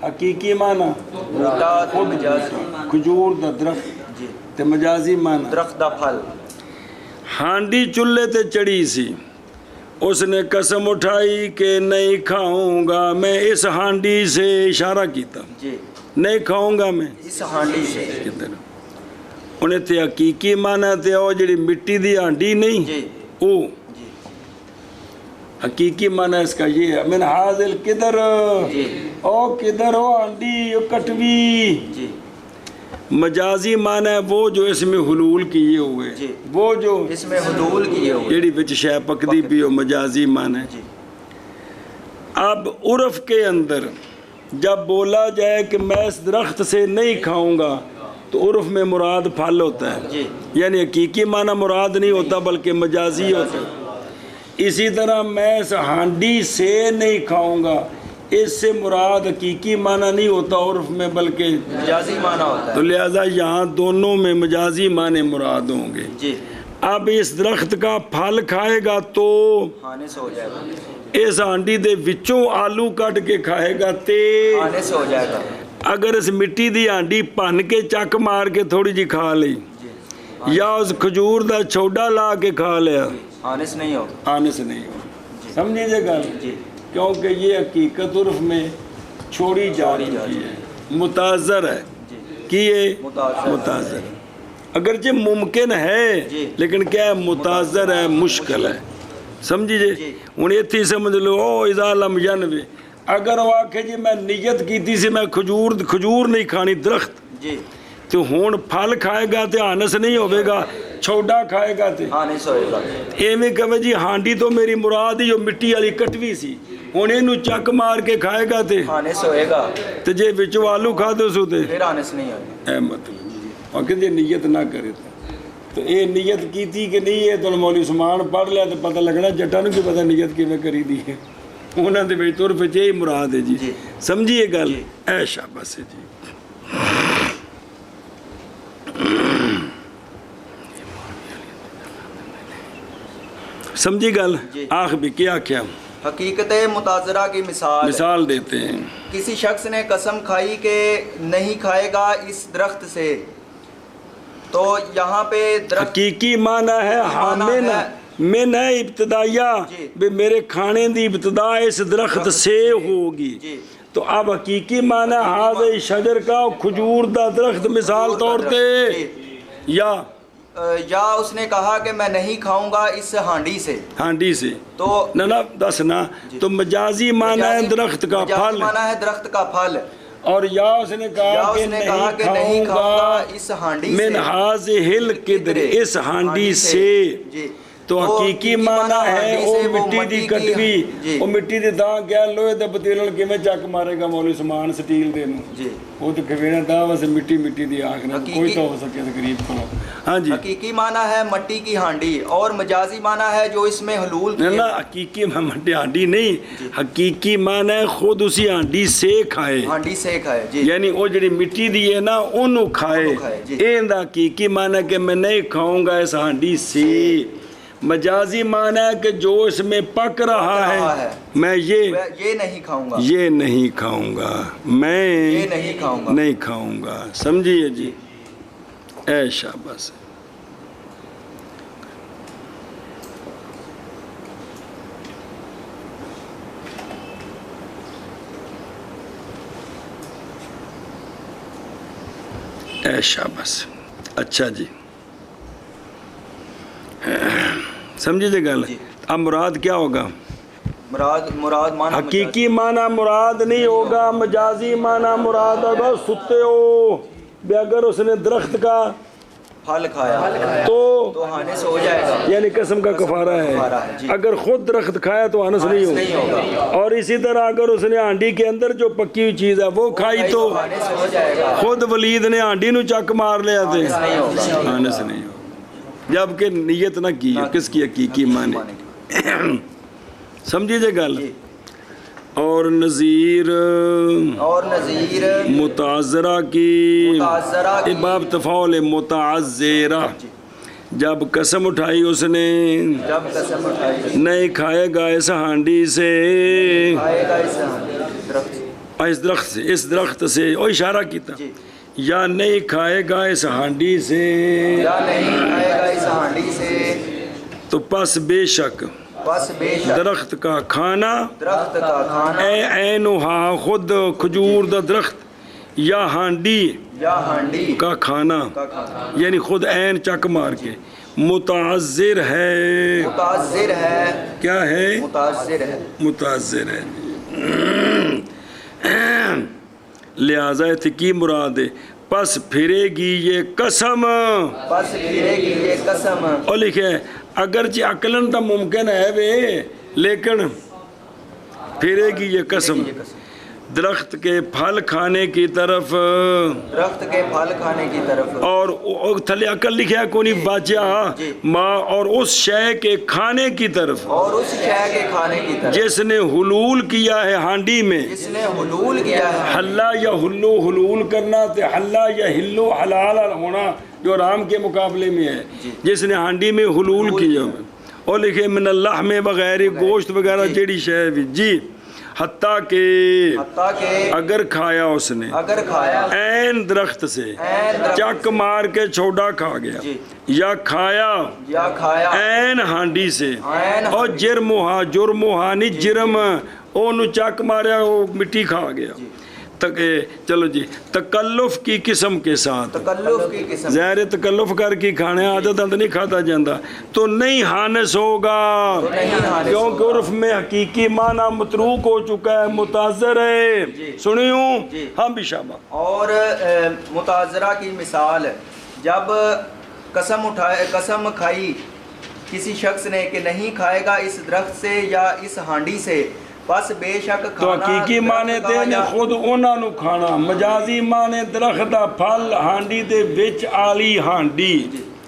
حقیقی معنی بوٹا کھجور دا درخت، تے مجازی معنی درخت دا پھل۔ ہانڈی چولہے تے چڑھی سی، اس نے قسم اٹھائی کہ نہیں کھاؤں گا میں اس ہانڈی سے، اشارہ کیتا نہیں کھاؤں گا میں اس ہانڈی سے۔ انہیں تے حقیقی معنی تے او جڑی مٹی دی ہانڈی نہیں او حقیقی معنی اس کا یہ ہے من حاضل کدر، او کدر او ہانڈی او کٹوی۔ مجازی معنی ہے وہ جو اس میں حلول کیے ہوئے، وہ جو اس میں حلول کیے ہوئے جیڑی وچ شے پکدی بھی ہو، مجازی معنی ہے۔ اب عرف کے اندر جب بولا جائے کہ میں اس درخت سے نہیں کھاؤں گا تو عرف میں مراد پھل ہوتا ہے، یعنی حقیقی معنی مراد نہیں ہوتا بلکہ مجازی ہوتا ہے۔ اسی طرح میں اس ہانڈی سے نہیں کھاؤں گا، اس سے مراد حقیقی معنی نہیں ہوتا عرف میں بلکہ مجازی معنی ہوتا ہے۔ تو لہذا یہاں دونوں میں مجازی معنی مراد ہوں گے۔ اب اس درخت کا پھل کھائے گا تو کھانے سے ہو جائے گا، اس ہانڈی دے وچوں آلو کٹ کے کھائے گا تے کھانے سے ہو جائے گا۔ اگر اس مٹی دی ہانڈی پن کے چک مار کے تھوڑی جی کھا لی، یا اس کھجور دا چھوڑا لا کے کھا لیا، آنے سے نہیں ہوگا، آنے سے نہیں ہوگا۔ سمجھے جے گا؟ کیونکہ یہ حقیقت عرف میں چھوڑی جا رہی ہے، متعذر ہے کہ یہ متعذر اگرچہ ممکن ہے لیکن کیا ہے متعذر ہے، مشکل ہے۔ سمجھی جی؟ ہوں اتھی سمجھ لو او اذا لم ینوی، اگر وہ آکھے جی میں نیت کیتی سے میں کھجور نہیں کھانی درخت، تو ہون پھل کھائے گا تے آنس نہیں ہوئے گا، چھوڑا کھائے گا تے آنے سے ہوئے گا۔ ایویں کہے جی ہانڈی تو میری مراد ہی جو مٹی والی کٹوی سی، ہوں اینو چک مار کے کھائے گا تے آنے سے ہوئے گا، تے جے وچوں آلو کھا دو سو تے پھر آنے سے نہیں ہوئے گا۔ اے مطلب اور کہ جی نیت نہ کرے تو اے نیت کی تھی کہ نہیں ہے تو مولوی عثمان پڑھ لیا تو پتہ لگنا جٹا نو کی پتہ نیت کی میں کری دی ہے، انہاں دے وچ طرف یہی مراد ہے جی۔ سمجھیے گل؟ اے شاباش ہے جی۔ سمجھی گل؟ آخ بھی کیا حقیقت متاثرہ کی مثال مثال دیتے ہیں. کسی شخص نے قسم کھائی کہ نہیں کھائے گا اس درخت سے، تو یہاں پہ درخت حقیقی معنی ہے معنی ہے من ہے ابتدائیہ، جی. بھی میرے کھانے دی ابتدا اس درخت سے ہوگی. جی. تو اب حقیقی معنی حاضر شجر کا کھجور دا درخت مثال طور تے، جی. یا اس نے کہا کہ میں نہیں کھاؤں گا اس ہانڈی سے، ہانڈی سے. تو نہ دسنا تو مجازی معنی ہے درخت کا پھل، مانا ہے درخت کا پھل، اور یا اس نے کہا کہ نہیں کھاؤں گا اس ہانڈی سے، من حاذہ القدر، اس ہانڈی سے. جی. تو حقیقی معنی ہے وہ مٹی دی کٹوی، وہ مٹی دی داں گیا لوہے دے پتیلن کے میں چک مارے گا مولوی سمان سٹیل دے نو. جی. وہ تو کھوینا دا واسے مٹی دی آنکھ نہ کوئی تو ہو سکے غریب کو. ہاں جی. حقیقی معنی ہے مٹی کی ہانڈی، اور مجازی معنی ہے جو اس میں حلول نہ حقیقی مٹی ہانڈی نہیں، حقیقی معنی ہے خود اسی ہانڈی سے کھائے، ہانڈی سے کھائے. جی. یعنی وہ جڑی مٹی دی ہے نا انہوں کھائے. این دا حقیقی معنی ہے کہ میں نہیں کھاؤں گا اس ہانڈی سے. مجازی معنی ہے کہ جو اس میں پک رہا ہے میں یہ نہیں کھاؤں گا، یہ نہیں کھاؤں گا، میں یہ نہیں کھاؤں گا. سمجھیے جی. اے شاباش. اے شاباش. اچھا جی، سمجھے گل. اب مراد کیا ہوگا؟ مراد معنی حقیقی معنی مراد نہیں ہوگا، مجازی معنی مراد ہوگا. ستے ہو بھی اگر اس نے درخت کا پھل کھایا تو ہانس ہو جائے گا، یعنی قسم کا کفارہ ہے. اگر خود درخت کھایا تو ہانس نہیں ہوگا. اور اسی طرح اگر اس نے ہانڈی کے اندر جو پکی ہوئی چیز ہے وہ کھائی تو خود ولید نے ہانڈی نو چک مار لیا تھے، ہانس نہیں ہوگا. جبکہ نیت نہ کی کس کی حقیقی معنی. سمجھیے جے گل. اور نظیر متعذرہ کی باب تفاعل متعذرہ، جب قسم اٹھائی اس نے نہیں کھائے گا اس ہانڈی سے، اس درخت سے وہ اشارہ کیتا، یا نہیں کھائے گا اس ہانڈی سے، تو پس بے شک درخت کا کھانا، اے عینہا خود کھجور دا درخت، یا ہانڈی کا کھانا، یعنی خود عین چک مار کے متعذر ہے. کیا ہے؟ متعذر ہے. لہذا کی مراد ہے پس پھرے گی یہ قسم. اور لکھے اگرچہ عقلاً تو ممکن ہے وے، لیکن پھرے گی یہ قسم درخت کے پھل کھانے کی طرف، اور تھلے عقل لکھا ہے کونی باچا ماں، اور اس شے کے کھانے کی طرف جس نے حلول کیا ہے ہانڈی میں. حلہ یا حلو، حلول کرنا تے حلہ یا ہلو حلال ہونا جو حرام کے مقابلے میں ہے، جس نے ہانڈی میں حلول کیا. اور لکھے من اللہ میں بغیر گوشت وغیرہ جیڑی شے بھی. جی. حتیٰ کہ اگر کھایا اس نے عین درخت سے چک مار کے چھوڑا کھا گیا، یا کھایا عین ہانڈی سے، اور جرموہا نہیں جرم، اونو چک ماریا وہ مٹی کھا گیا. چلو جی. تکلف کی قسم کے ساتھ، ظاہر تکلف کر کے کھانے عادت نہیں کھاتا جاندہ تو نہیں ہانس ہوگا، کیونکہ عرف میں حقیقی معنی متروک ہو چکا ہے، متعذر ہے. سنیوں ہم بھی شابہ. اور متعذرہ کی مثال، جب قسم کھائی کسی شخص نے کہ نہیں کھائے گا اس درخت سے یا اس ہانڈی سے، بس بے شک تو حقیقی معنی تے نے خود انہاں نو کھانا، مجازی معنی درخت دا پھل ہانڈی دے وچ آلی ہانڈی.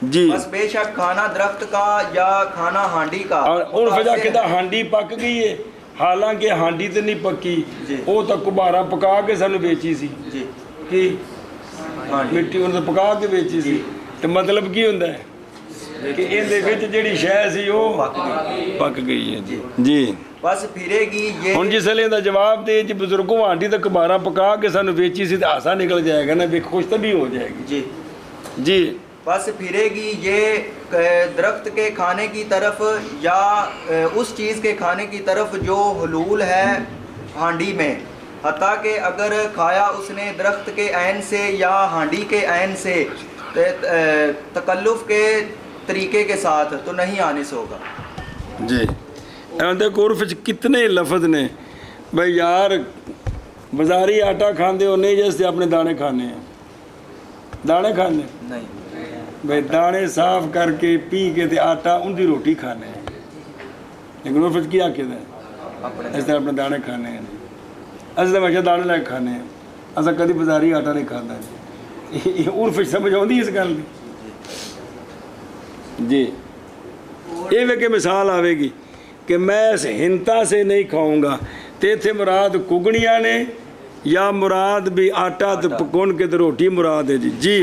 جی. بس بے شک کھانا درخت کا یا کھانا ہانڈی کا. اور وجہ کہتا ہانڈی پک گئی ہے، حالانکہ ہانڈی تے نہیں پکی، وہ تو کبارہ پکا کے سانو بیچی سی. کی مٹی انہوں نے پکا کے بیچی سی. تو مطلب کی ہوندا ہے کہ ان دے وچ جڑی شے سی وہ پک گئی ہے. جی. بس پھرے گی یہ ہوں جس لیے دا جواب دے جی بزرگوں آنٹی تو کبارہ پکا کے سانو بیچی سی تو آسا نکل جائے گا نا، بھی خوش طبی ہو جائے گی. جی جی بس پھرے گی یہ درخت کے کھانے کی طرف یا اس چیز کے کھانے کی طرف جو حلول ہے ہانڈی میں، حتیٰ کہ اگر کھایا اس نے درخت کے عین سے یا ہانڈی کے عین سے تکلف کے طریقے کے ساتھ تو نہیں آنس ہوگا. جی دیکھو عرف کتنے لفظ نے بھائی یار بازاری آٹا کھاندے ہو نہیں جیسے اپنے دانے کھانے ہیں، دانے کھانے نہیں. بھائی دانے صاف کر کے پی کے تے آٹا ان دی روٹی کھانے ہیں، لیکن عرف کیا کہتے ہیں اس طرح اپنے دانے کھانے ہیں. اصل تو ہمیشہ دانے لے کے کھانے ہیں، اصل کدی بازاری آٹا نہیں کھانا. یہ عرف سمجھ آتی اس گل کی. جی یہ بھی کہ مثال آئے گی کہ میں اس ہنتا سے نہیں کھاؤں گا تے تھے مراد کگڑیاں نے یا مراد بھی آٹا تے پکون کے تے روٹی مراد ہے. جی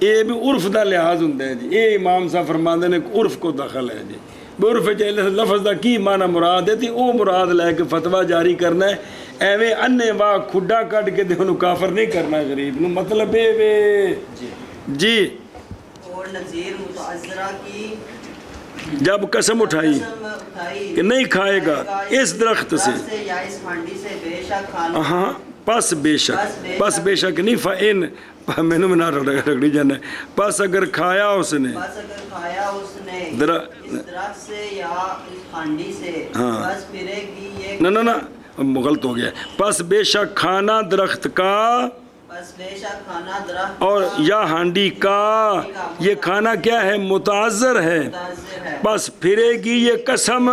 یہ بھی عرف دا لحاظ ہوتا ہے. جی یہ امام صاحب فرماندے نے عرف کو دخل ہے. جی عرف لفظ دا کی معنی مراد ہے تے او مراد لے کے فتویٰ جاری کرنا ہے. ایویں انے واہ کھڈا کٹ کے تے انہوں کافر نہیں کرنا غریب نو، مطلب اے وے. جی اور نظیر متعذرہ کی جب قسم اٹھائی کہ نہیں کھائے گا اس درخت سے یا اس ہانڈی سے بے شک کھانا، ہاں پس بے شک نہیں فائن میں نے بنا رگڑی جانا ہے. پس اگر کھایا اس نے بس اگر کھایا اس نے اس درخت سے یا اس ہانڈی سے، بس پھرے گی یہ نہ غلط ہو گیا. پس بے شک کھانا درخت کا بس بے شک کھانا درخت اور یا ہانڈی کا، یہ کھانا کیا ہے؟ متعذر ہے. بس پھرے گی یہ قسم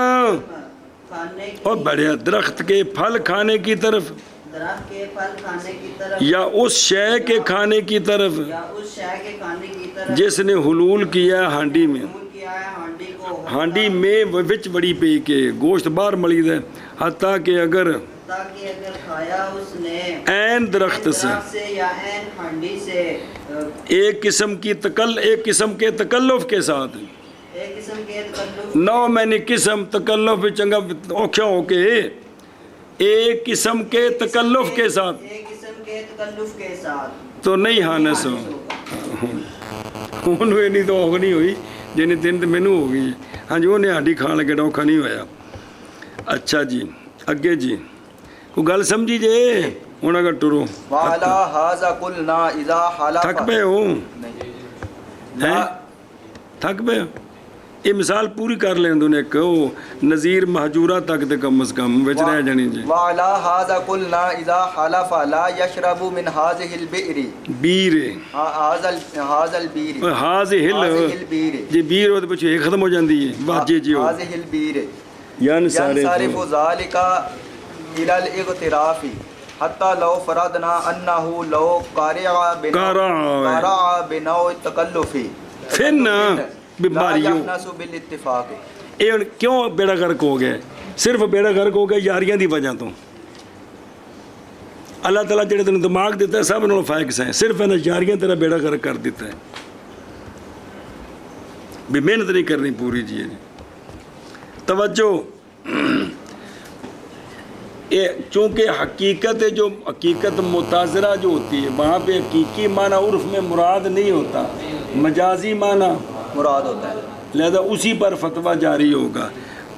کھانے اور بڑھیا درخت کے پھل کھانے کی طرف درخت کے پھل کھانے کی طرف یا اس شے کے کھانے کی طرف یا اس شے کے کھانے کی طرف جس نے حلول کیا ہے ہانڈی میں. کیا ہے ہانڈی کو، ہانڈی میں وچ بڑی پی کے گوشت باہر ملید ہے. حتیٰ کہ اگر تاکہ اگر کھایا اس نے عین درخت سے یا عین ہانڈی سے ایک قسم کے تکلف کے ساتھ، ایک قسم کے تکلف نو میں نے قسم تکلف بھی چنگا اوکھا ہو کے ایک قسم کے تکلف کے ساتھ ایک قسم کے تکلف کے ساتھ تو نہیں ہانس ہو. انہوں نہیں تو اوکھ نہیں ہوئی جنہیں دن تو مینو ہو گئی. ہاں جی انہیں ہانڈی کھان لگے اوکھا نہیں ہویا. اچھا جی اگے جی کوئی گل سمجھی جے ہوں اگر ٹرو وَعَلَى هَذَا قُلْنَا إِذَا حَلَفَ. تھک پہ ہو تھک پہ یہ مثال پوری کر لیں دوں نے کہ نظیر محجورہ تک تے کم از کم وچ رہ جانی جی. وَعَلَى هَذَا قُلْنَا إِذَا حَلَفَ لَا يَشْرَبُ مِنْ هَذِهِ الْبِئْرِ. بیر هَذَا الْبِئْرِ هذه الْبِئْرِ جی بیر ہوتے پچھے ختم ہو جاندی ہے. واہ جی جی ہو هَذِهِ الْبِئْرِ ینصرف ذَلِكَ إِلَى الْإِغْتِرَافِ حَتَّى لَوْ فَرَضْنَا أَنَّهُ لَوْ قَارَعَ بِنَوْعِ التَّكَلُّفِ پھر بیماریوں يَحْنَسُ بِالاتفاق. یہ کیوں بیڑا غرق ہو گیا؟ صرف بیڑا غرق ہو گیا یاریاں دی وجہ تو. اللہ تعالیٰ جڑے تینوں دماغ دیتا ہے سب انہوں فائق سے ہیں، صرف انہیں یاریاں تیرا بیڑا غرق کر دیتا ہے. بھی محنت نہیں کرنی پوری جی. توجہ چونکہ حقیقت جو حقیقت متاثرہ جو ہوتی ہے وہاں پہ حقیقی معنی عرف میں مراد نہیں ہوتا، مجازی معنی مراد ہوتا ہے. لہذا اسی پر فتویٰ جاری ہوگا.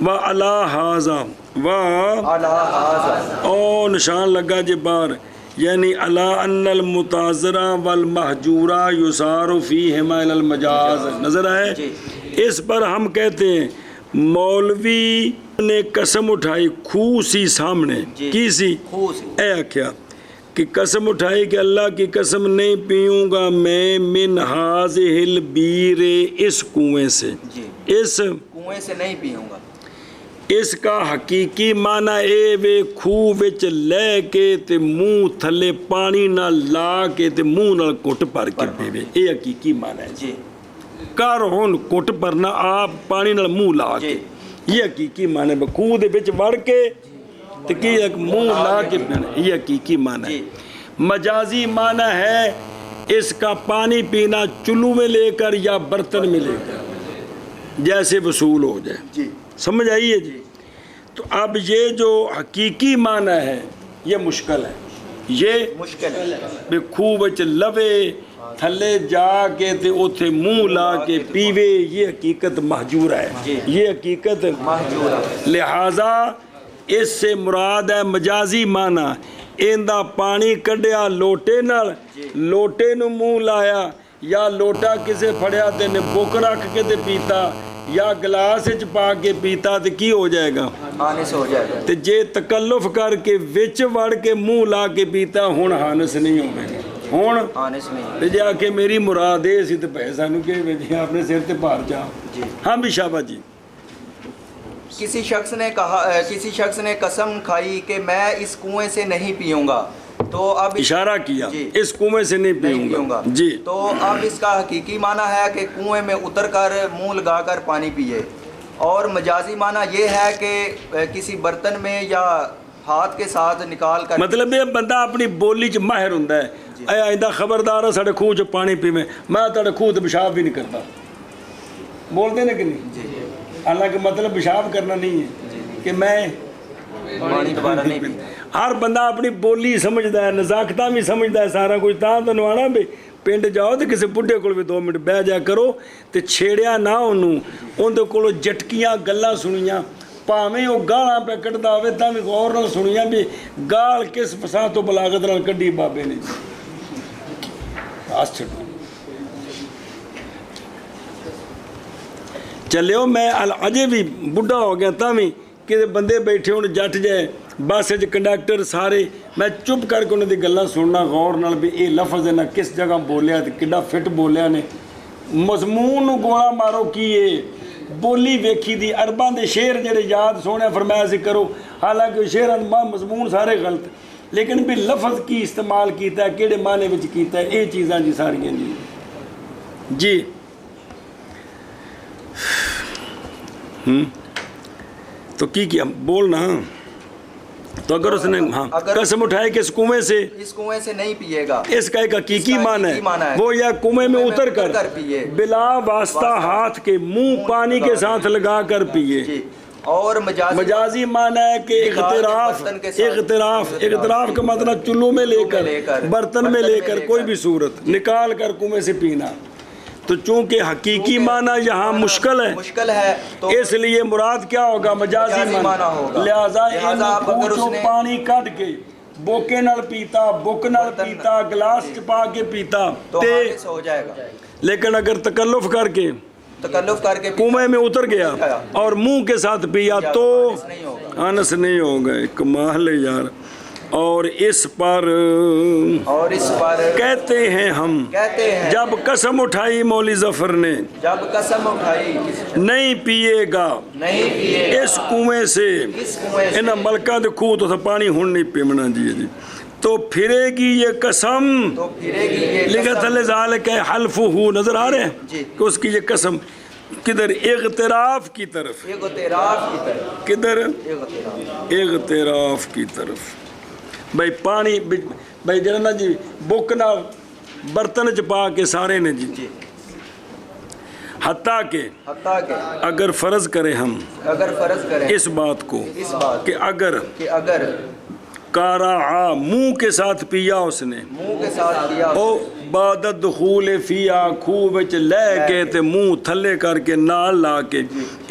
وَعَلَى هَذَا عَلَى هَذَا او نشان لگا جی بار یعنی عَلَى أَنَّ الْمُتَاظِرَ وَالْمَحْجُورَ يُسَارُ فِيهِمَا إِلَى الْمَجَازِ. نظر آئے اس پر ہم کہتے ہیں مولوی نے قسم اٹھائی خو سی سامنے کی سی اے آکھیا کہ قسم اٹھائی کہ اللہ کی قسم نہیں پیوں گا میں من ہاذہ البیر اس کنویں سے، اس کنویں سے نہیں پیوں گا. اس کا حقیقی معنی اے وے خوہ وچ لے کے تے منہ تھلے پانی نہ لا کے تے منہ نال کٹ پر کے پیوے. اے حقیقی معنی ہے جی. کر ہون کٹ پر نہ آپ پانی نال منہ لا کے، یہ حقیقی معنی ہے. خوہ دے وچ وڑ کے تے کی ایک منہ لا کے پینا، یہ حقیقی معنی ہے. مجازی معنی ہے اس کا پانی پینا چلو میں لے کر یا برتن میں لے کر جیسے وصول ہو جائے. جی سمجھ آئیے جی. تو اب یہ جو حقیقی معنی ہے یہ مشکل ہے، یہ مشکل ہے بھی خوہ وچ لوے تھلے جا کے تے اوتھے منہ لا کے پیوے، یہ حقیقت محجور ہے، یہ حقیقت محجور ہے۔ لہذا اس سے مراد ہے مجازی معنی، ایندا پانی کڈیا لوٹے نال، لوٹے نو منہ لایا، یا لوٹا کسے پھڑیا تے نے بک رکھ کے تے پیتا، یا گلاس وچ پا کے پیتا تے کی ہو جائے گا؟ ہانس ہو جائے گا۔ تے جے تکلف کر کے وچ وڑ کے منہ لا کے پیتا ہن ہانس نہیں ہوے گا، ہن ہانس نہیں۔ تے جا کے میری مراد اے سی تے پے سانو کہ جی اپنے سر تے بھار جا۔ جی ہاں بھی شاباش جی۔ کسی شخص نے قسم کھائی کہ میں اس کنویں سے نہیں پیوں گا، تو اب اشارہ کیا جی اس کنویں سے نہیں پیوں گا جی، تو اب اس کا حقیقی معنی ہے کہ کنویں میں اتر کر منہ لگا کر پانی پیے، اور مجازی معنی یہ ہے کہ کسی برتن میں یا ہاتھ کے ساتھ نکال کر، مطلب یہ بندہ اپنی بولی چ ماہر ہوندا ہے، اے آئندہ خبردار ہے ساڈے خوہ چ پانی پیویں، میں تاڈے خوہ تے پیشاب بھی نہیں کرتا، بولتے نا کہ نہیں؟ حالانکہ مطلب پیشاب کرنا نہیں ہے کہ میں پانی دوبارہ نہیں پیتا۔ ہر بندہ اپنی بولی سمجھدا ہے، نزاکتاں بھی سمجھدا ہے، سارا کچھ تاں تنوانا بھی پنڈ جاؤ تے کسی بڈھے کول بھی 2 منٹ بہ جا کرو تے چھیڑیا نہ اونوں، اون کولوں جٹکیاں گلاں سنیاں، ਭਾਵੇਂ ਉਹ ਗਾਲਾਂ ਪੈ ਕੱਢਦਾ ਹੋਵੇ ਤਾਂ ਵੀ ਗੌਰ ਨਾਲ ਸੁਣੀਆਂ ਵੀ ਗਾਲ ਕਿਸ ਫਸਾਹ ਤੋਂ ਬਲਾਗਤ ਨਾਲ ਕੱਢੀ ਬਾਬੇ ਨੇ। ਬਸ ਛੱਡੋ ਚੱਲਿਓ, ਮੈਂ ਅਜੇ ਵੀ ਬੁੱਢਾ ਹੋ ਗਿਆ ਤਾਂ ਵੀ ਕਿਤੇ ਬੰਦੇ ਬੈਠੇ ਹੁਣ ਜੱਟ ਜਾਏ ਬੱਸ 'ਚ ਕੰਡਕਟਰ ਸਾਰੇ, ਮੈਂ ਚੁੱਪ ਕਰਕੇ ਉਹਨਾਂ ਦੀ ਗੱਲਾਂ ਸੁਣਨਾ ਗੌਰ ਨਾਲ ਵੀ ਇਹ ਲਫ਼ਜ਼ ਇਹਨਾਂ ਕਿਸ ਜਗ੍ਹਾ ਬੋਲਿਆ ਤੇ ਕਿੱਡਾ ਫਿੱਟ ਬੋਲਿਆ ਨੇ। ਮਜ਼ਮੂਨ ਨੂੰ ਗੋਲਾ ਮਾਰੋ ਕੀ ਇਹ بولی ویکھی دی، عرباں دے شعر جڑے یاد سونے فرمایا سی کرو، حالانکہ شعراں دا مضمون سارے غلط، لیکن بھی لفظ کی استعمال کیتا ہے، کیڑے معنی وچ کیتا ہے، یہ چیزاں جی ساریاں جی جی تو کی کیا بولنا، تو اگر اس نے ہاں قسم اٹھائے کہ اس کنویں سے نہیں پیے گا، اس کا ایک حقیقی معنی ہے وہ یا کنویں میں اتر کر پیے، بلا واسطہ ہاتھ کے منہ پانی کے ساتھ لگا کر پیے، اور مجازی معنی ہے کہ اغتراف کا مطلب چلو میں لے کر، برتن میں لے کر، کوئی بھی صورت نکال کر کنویں سے پینا۔ تو چونکہ حقیقی معنی یہاں مشکل ہے تو اس لیے مراد کیا ہوگا؟ مجازی معنی ہوگا۔ لہذا پانی کٹ کے بوکے نال پیتا، بک نال پیتا، گلاس چپا کے پیتا تو حادث ہو جائے گا، لیکن اگر تکلف کر کے کنویں میں اتر گیا اور منہ کے ساتھ پیا تو انس نہیں ہوگا۔ کمال ہے یار۔ اور اس پر کہتے ہیں ہم، جب قسم اٹھائی مولوی ظفر نے، نہیں پیے گا اس کنویں سے، ان ملکہ دے خوہ تو پانی ہن نہیں پیمنا جی جی، تو پھرے گی یہ قسم، لکھا تھلے ذالک حلفہ، نظر آ رہے ہیں کہ اس کی یہ قسم کدھر؟ اغتراف کی طرف، کدھر؟ اغتراف کی طرف۔ بھائی پانی بھائی جنہ جی بک نہ برتن چپا کے سارے نے جی، حتیٰ کہ اگر فرض کریں ہم اس بات کو کہ اگر کارا منہ کے ساتھ پیا اس نے، او بعد دخول فیا، خوہ وچ لے کے تے منہ تھلے کر کے نال لا کے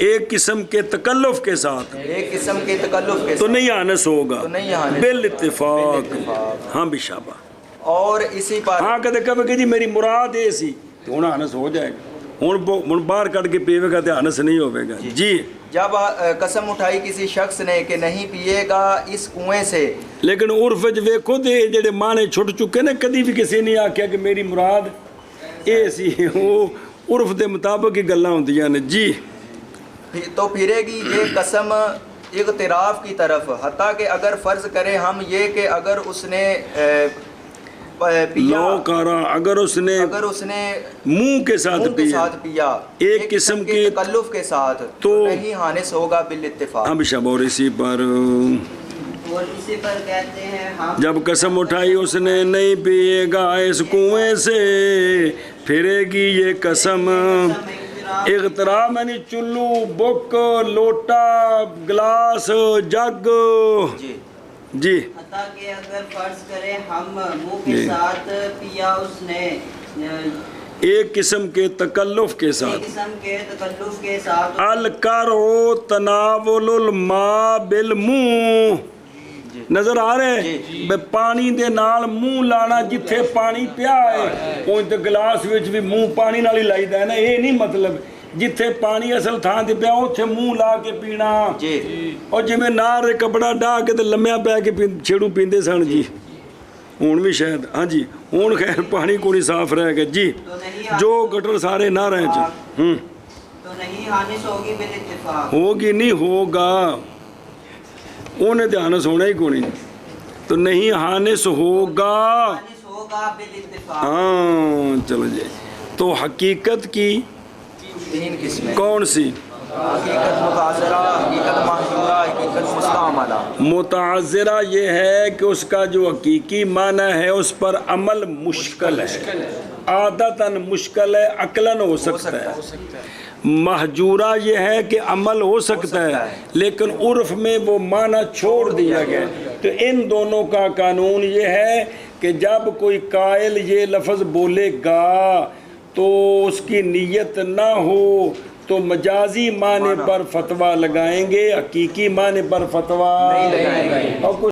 ایک قسم کے تکلف کے ساتھ تو نہیں آنس ہوگا بالاتفاق۔ ہاں بھی شابہ، اور اسی پر ہاں کہتے کبھی کہ جی میری مراد ہے سی تو ہوں آنس ہو جائے گا، ہوں باہر کٹ کے پیوے گا تو آنس نہیں ہوئے گا جی۔ جب قسم اٹھائی کسی شخص نے کہ نہیں پیے گا اس کنویں سے، لیکن عرف وچ ویکھو تے جڑے معنی چھٹ چکے نے، کدی بھی کسی نے آکھیا کہ میری مراد اے سی، وہ عرف دے مطابق ہی گلاں ہوندیاں نے جی۔ تو پھرے گی یہ قسم اغتراف کی طرف، حتیٰ کہ اگر فرض کریں ہم یہ کہ اگر اس نے پیا، اگر اس نے منہ کے ساتھ پیا ایک قسم کے تکلف کے ساتھ تو نہیں ہانس ہوگا بالاتفاق۔ ہم شب اور اسی پر کہتے ہیں جب قسم اٹھائی اس نے نہیں پیے گا اس کنویں سے، پھرے گی یہ قسم اغتراب یعنی چلو، بک، لوٹا، گلاس، جگ. جی جی حتیٰ کہ اگر فرض کرے ہم منہ کے ساتھ پیا اس نے ایک قسم کے تکلف کے ایک ساتھ. قسم کے تکلف کے ساتھ الکرو تناول الماء بالمنہ. نظر آ رہے بے پانی دے نال منہ لانا، جتھے پانی پیا ہے کوئی تے گلاس وچ بھی منہ پانی نال ہی لائیدا ہے نا. یہ نہیں مطلب جتھے پانی اصل تھان تے پیا اوتھے منہ لا کے پینا. جی اور جویں نار دے کپڑا ڈا کے تے لمیا پی کے چھیڑو پیندے سن جی. ہن بھی شاید ہاں جی ہن خیر پانی کو نہیں صاف رہ گیا جی. جو گٹر سارے نہ رہے جی. تو نہیں حانس ہوگی بالاتفاق. ہوگی نہیں ہوگا، انہیں دھیانس ہونا ہی کونی. تو نہیں حانس ہوگا. حانس ہوگا بالاتفاق. ہاں چلو جی. تو حقیقت کی 3 قسمیں. کون سی؟ حقیقت متعذرہ، حقیقت محجورہ، حقیقت مستعملہ. متعذرہ یہ ہے کہ اس کا جو حقیقی معنی ہے اس پر عمل مشکل ہے، عادتاً مشکل ہے، عقلاً ہو سکتا ہے. محجورہ یہ ہے کہ عمل ہو سکتا ہے لیکن عرف میں وہ معنی چھوڑ دیا گیا. تو ان دونوں کا قانون یہ ہے کہ جب کوئی قائل یہ لفظ بولے گا تو اس کی نیت نہ ہو تو مجازی معنی پر فتویٰ لگائیں گے، حقیقی معنی پر فتویٰ نہیں لگائیں گے. اور